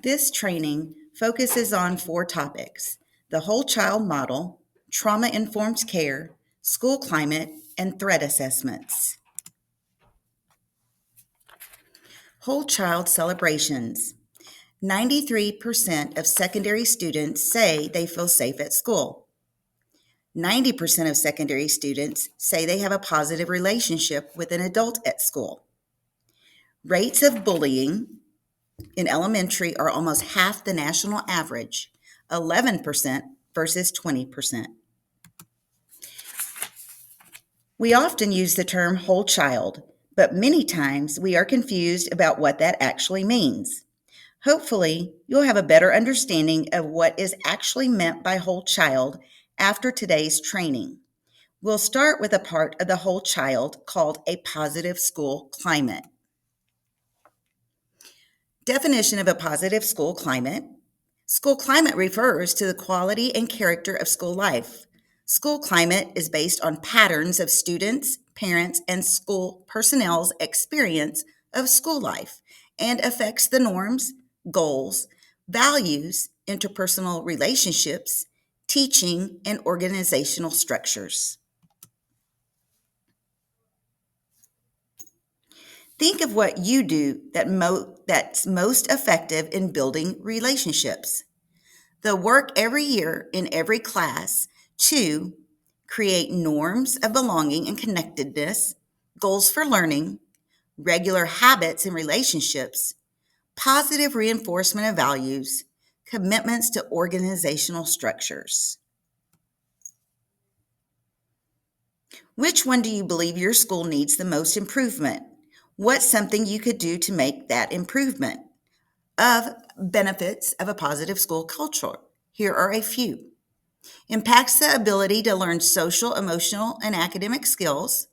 This training focuses on four topics: the whole child model, trauma informed care, school climate, and threat assessments. Whole child celebrations. 93% of secondary students say they feel safe at school. 90% of secondary students say they have a positive relationship with an adult at school. Rates of bullying in elementary are almost half the national average, 11% versus 20%. We often use the term whole child, but many times we are confused about what that actually means. Hopefully, you'll have a better understanding of what is actually meant by whole child after today's training. We'll start with a part of the whole child called a positive school climate. Definition of a positive school climate. School climate refers to the quality and character of school life. School climate is based on patterns of students, parents, and school personnel's experience of school life and affects the norms, goals, values, interpersonal relationships, teaching, and organizational structures. Think of what you do that's most effective in building relationships. The work every year in every class to create norms of belonging and connectedness, goals for learning, regular habits and relationships, positive reinforcement of values, commitments to organizational structures. Which one do you believe your school needs the most improvement? What's something you could do to make that improvement? Of benefits of a positive school culture, here are a few. Impacts the ability to learn social, emotional, and academic skills,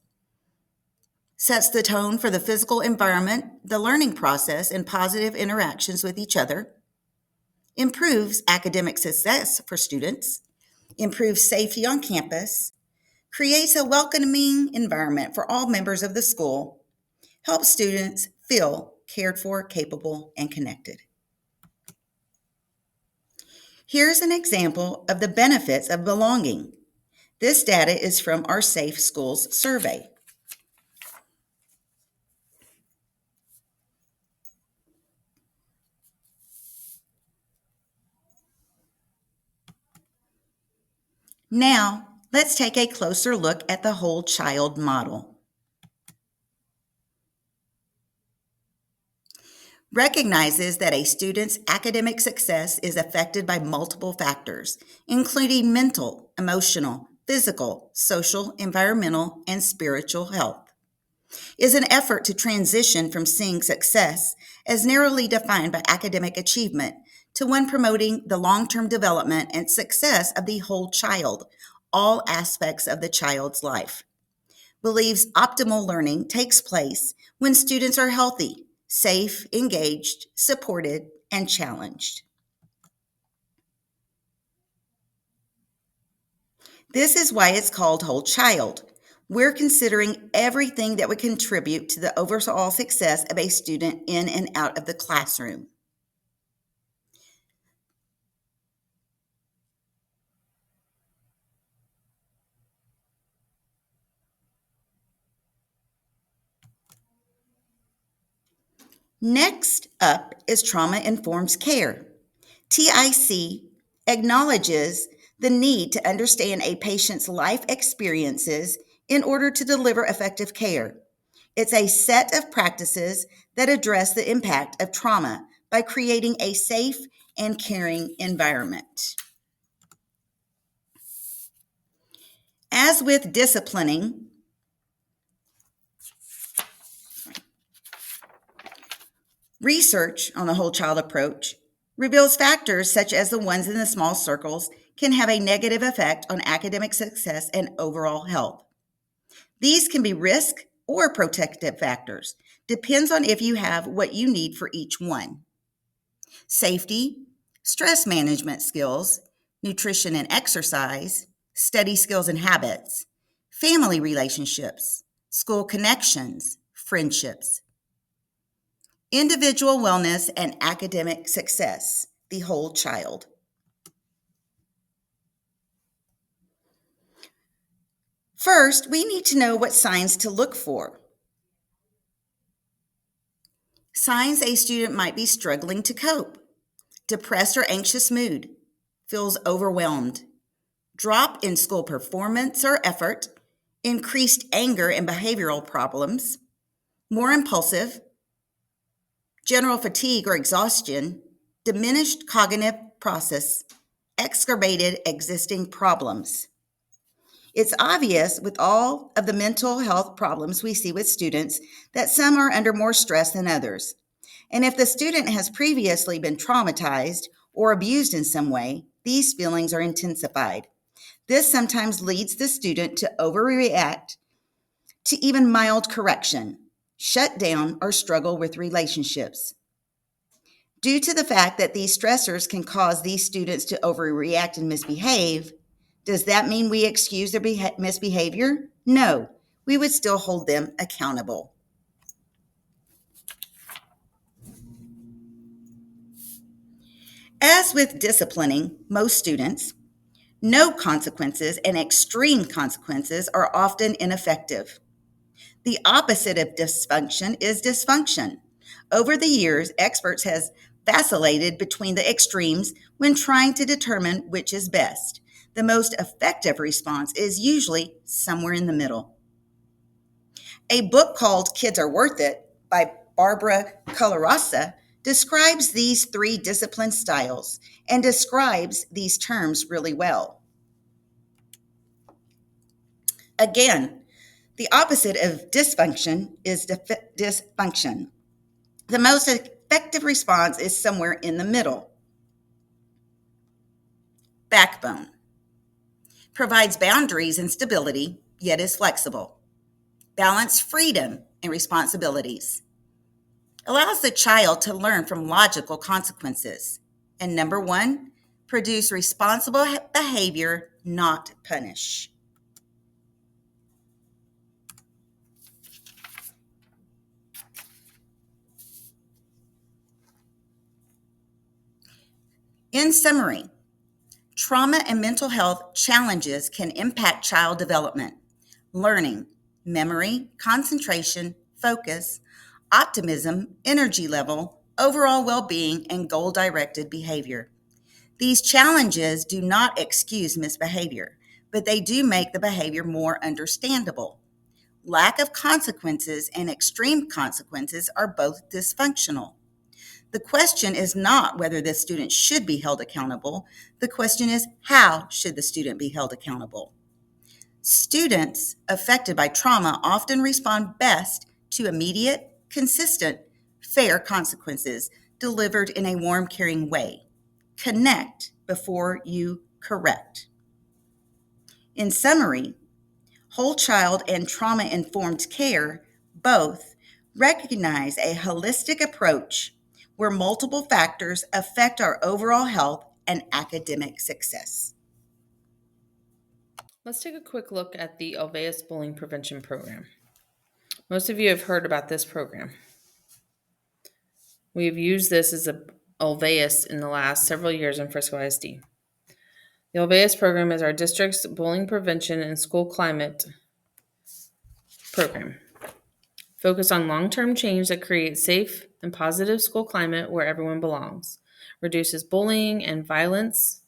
sets the tone for the physical environment, the learning process, and positive interactions with each other, improves academic success for students, improves safety on campus, creates a welcoming environment for all members of the school, helps students feel cared for, capable, and connected. Here's an example of the benefits of belonging. This data is from our Safe Schools survey. Now, let's take a closer look at the whole child model. Recognizes that a student's academic success is affected by multiple factors, including mental, emotional, physical, social, environmental, and spiritual health. Is an effort to transition from seeing success as narrowly defined by academic achievement to one promoting the long-term development and success of the whole child, all aspects of the child's life. Believes optimal learning takes place when students are healthy, safe, engaged, supported, and challenged. This is why it's called whole child. We're considering everything that would contribute to the overall success of a student in and out of the classroom. Next up is trauma informed care. TIC acknowledges the need to understand a patient's life experiences in order to deliver effective care. It's a set of practices that address the impact of trauma by creating a safe and caring environment. As with disciplining, research on the whole child approach reveals factors such as the ones in the small circles can have a negative effect on academic success and overall health. These can be risk or protective factors. Depends on if you have what you need for each one. Safety, stress management skills, nutrition and exercise, study skills and habits, family relationships, school connections, friendships. Individual wellness and academic success, the whole child. First, we need to know what signs to look for. Signs a student might be struggling to cope: depressed or anxious mood, feels overwhelmed, drop in school performance or effort, increased anger and behavioral problems, more impulsive, general fatigue or exhaustion, diminished cognitive process, exacerbated existing problems. It's obvious with all of the mental health problems we see with students that some are under more stress than others. And if the student has previously been traumatized or abused in some way, these feelings are intensified. This sometimes leads the student to overreact to even mild correction, shut down, or struggle with relationships. Due to the fact that these stressors can cause these students to overreact and misbehave, does that mean we excuse their misbehavior? No, we would still hold them accountable. As with disciplining most students, no consequences and extreme consequences are often ineffective. The opposite of dysfunction is dysfunction. Over the years, experts has vacillated between the extremes when trying to determine which is best. The most effective response is usually somewhere in the middle. A book called Kids Are Worth It by Barbara Colorosa describes these three discipline styles and describes these terms really well. Again, the opposite of dysfunction is dysfunction. The most effective response is somewhere in the middle. Backbone provides boundaries and stability, yet is flexible. Balance freedom and responsibilities. Allows the child to learn from logical consequences. And number one, produce responsible behavior, not punish. In summary, trauma and mental health challenges can impact child development, learning, memory, concentration, focus, optimism, energy level, overall well being, and goal directed behavior. These challenges do not excuse misbehavior, but they do make the behavior more understandable. Lack of consequences and extreme consequences are both dysfunctional. The question is not whether the student should be held accountable. The question is, how should the student be held accountable? Students affected by trauma often respond best to immediate, consistent, fair consequences delivered in a warm, caring way. Connect before you correct. In summary, whole child and trauma informed care both recognize a holistic approach where multiple factors affect our overall health and academic success. Let's take a quick look at the Alveus Bullying Prevention Program. Most of you have heard about this program. We have used this as a Alveus in the last several years in Frisco ISD. The Alveus program is our district's bullying prevention and school climate program, focused on long-term change that creates safe and positive school climate where everyone belongs, reduces bullying and violence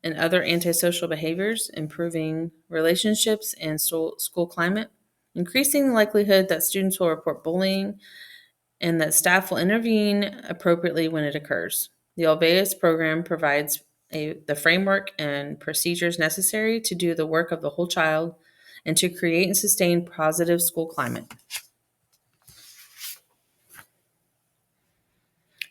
and other antisocial behaviors, improving relationships and school climate, increasing the likelihood that students will report bullying and that staff will intervene appropriately when it occurs. The Alveus program provides the framework and procedures necessary to do the work of the whole child and to create and sustain positive school climate.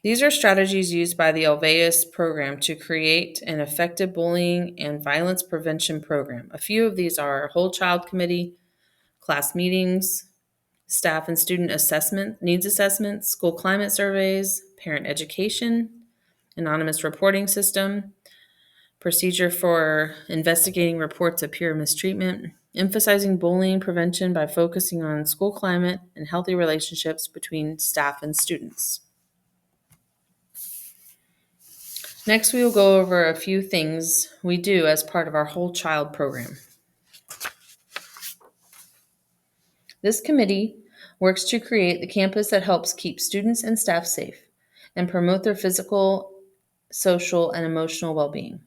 These are strategies used by the Alveus program to create an effective bullying and violence prevention program. A few of these are whole child committee, class meetings, staff and student assessment, needs assessments, school climate surveys, parent education, anonymous reporting system, procedure for investigating reports of peer mistreatment, emphasizing bullying prevention by focusing on school climate and healthy relationships between staff and students. Next, we will go over a few things we do as part of our Whole Child program. This committee works to create the campus that helps keep students and staff safe and promote their physical, social, and emotional well-being.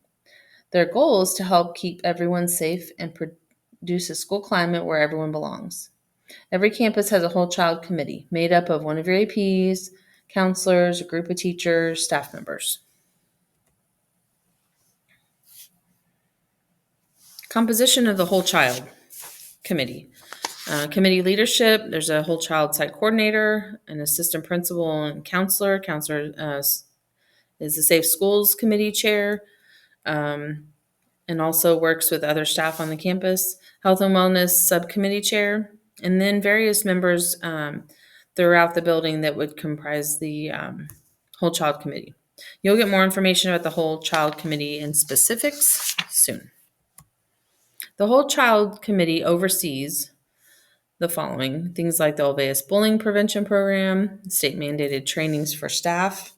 Their goal is to help keep everyone safe and produce a school climate where everyone belongs. Every campus has a whole child committee made up of one of your APs, counselors, a group of teachers, staff members. Composition of the whole child committee. Committee leadership, there's a whole child site coordinator, an assistant principal and counselor. Counselor is the Safe Schools Committee chair, and also works with other staff on the campus. Health and Wellness Subcommittee chair, and then various members throughout the building that would comprise the whole child committee. You'll get more information about the whole child committee and specifics soon. The whole child committee oversees the following things like the Olveus Bullying Prevention Program, state mandated trainings for staff,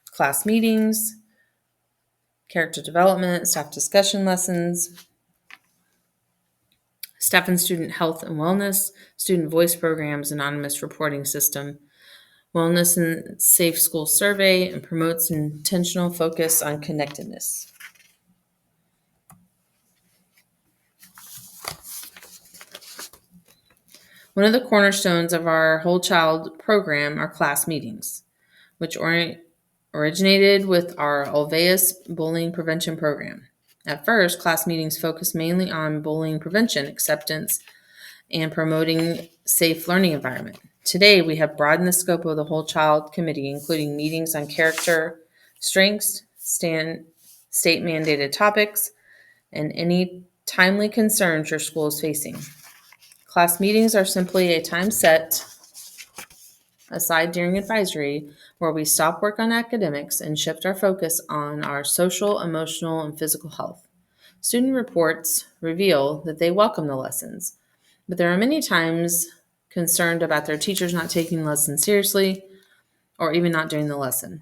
class meetings, character development, staff discussion lessons, staff and student health and wellness, student voice programs, anonymous reporting system, wellness and safe school survey, and promotes intentional focus on connectedness. One of the cornerstones of our whole child program are class meetings, which originated with our Olveus Bullying Prevention Program. At first, class meetings focused mainly on bullying prevention, acceptance, and promoting safe learning environment. Today, we have broadened the scope of the whole child committee, including meetings on character, strengths, state mandated topics, and any timely concerns your school is facing. Class meetings are simply a time set aside during advisory where we stop work on academics and shift our focus on our social, emotional, and physical health. Student reports reveal that they welcome the lessons, but there are many times concerned about their teachers not taking the lesson seriously or even not doing the lesson.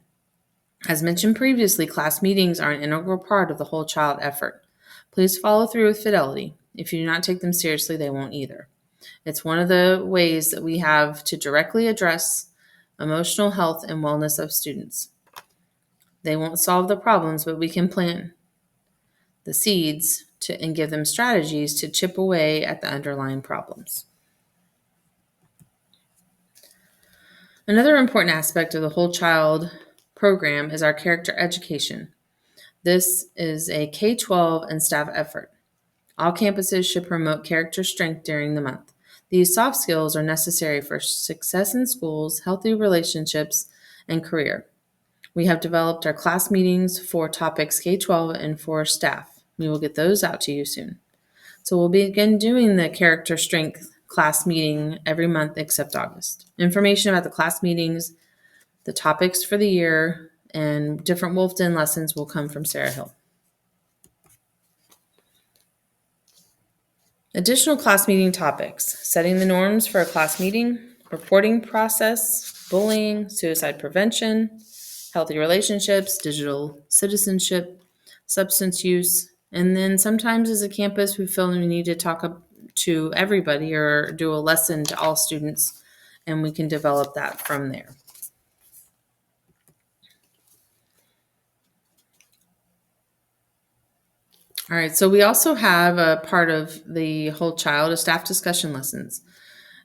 As mentioned previously, class meetings are an integral part of the whole child effort. Please follow through with fidelity. If you do not take them seriously, they won't either. It's one of the ways that we have to directly address emotional health and wellness of students. They won't solve the problems, but we can plant the seeds and give them strategies to chip away at the underlying problems. Another important aspect of the whole child program is our character education. This is a K-12 and staff effort. All campuses should promote character strength during the month. These soft skills are necessary for success in schools, healthy relationships, and career. We have developed our class meetings for topics K-12 and for staff. We will get those out to you soon. So we'll begin doing the character strength class meeting every month except August. Information about the class meetings, the topics for the year, and different Wolf Den lessons will come from Sarah Hill. Additional class meeting topics: setting the norms for a class meeting, reporting process, bullying, suicide prevention, healthy relationships, digital citizenship, substance use, and then sometimes as a campus we feel we need to talk to everybody or do a lesson to all students, and we can develop that from there. All right, so we also have a part of the whole child of staff discussion lessons.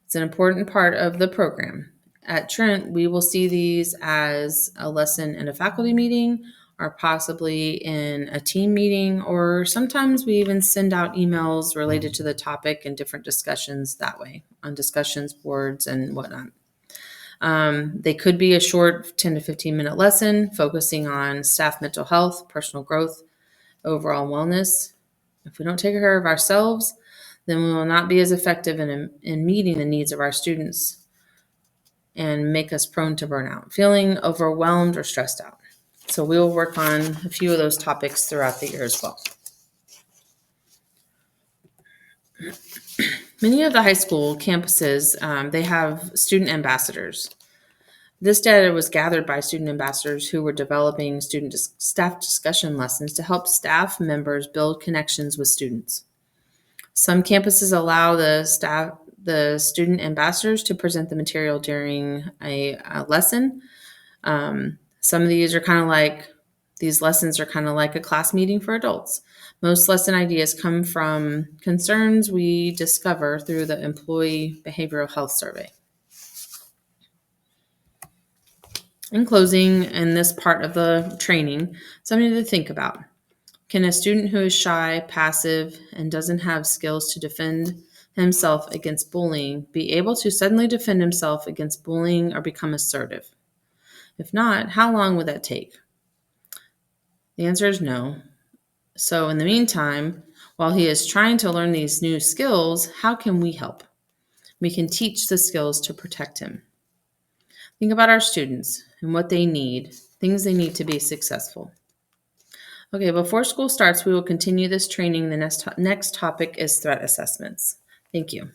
It's an important part of the program. At Trent, we will see these as a lesson in a faculty meeting or possibly in a team meeting, or sometimes we even send out emails related to the topic and different discussions that way on discussions boards and whatnot. They could be a short 10 to 15 minute lesson focusing on staff mental health, personal growth, overall wellness. If we don't take care of ourselves, then we will not be as effective in meeting the needs of our students and make us prone to burnout, feeling overwhelmed or stressed out. So we will work on a few of those topics throughout the year as well. Many of the high school campuses, they have student ambassadors. This data was gathered by student ambassadors who were developing staff discussion lessons to help staff members build connections with students. Some campuses allow the student ambassadors to present the material during a lesson. Some of these lessons are kind of like a class meeting for adults. Most lesson ideas come from concerns we discover through the Employee Behavioral Health Survey. In closing, in this part of the training, something to think about. Can a student who is shy, passive, and doesn't have skills to defend himself against bullying be able to suddenly defend himself against bullying or become assertive? If not, how long would that take? The answer is no. So in the meantime, while he is trying to learn these new skills, how can we help? We can teach the skills to protect him. Think about our students and what they need, things they need to be successful. Okay, before school starts, we will continue this training. The next topic is threat assessments. Thank you.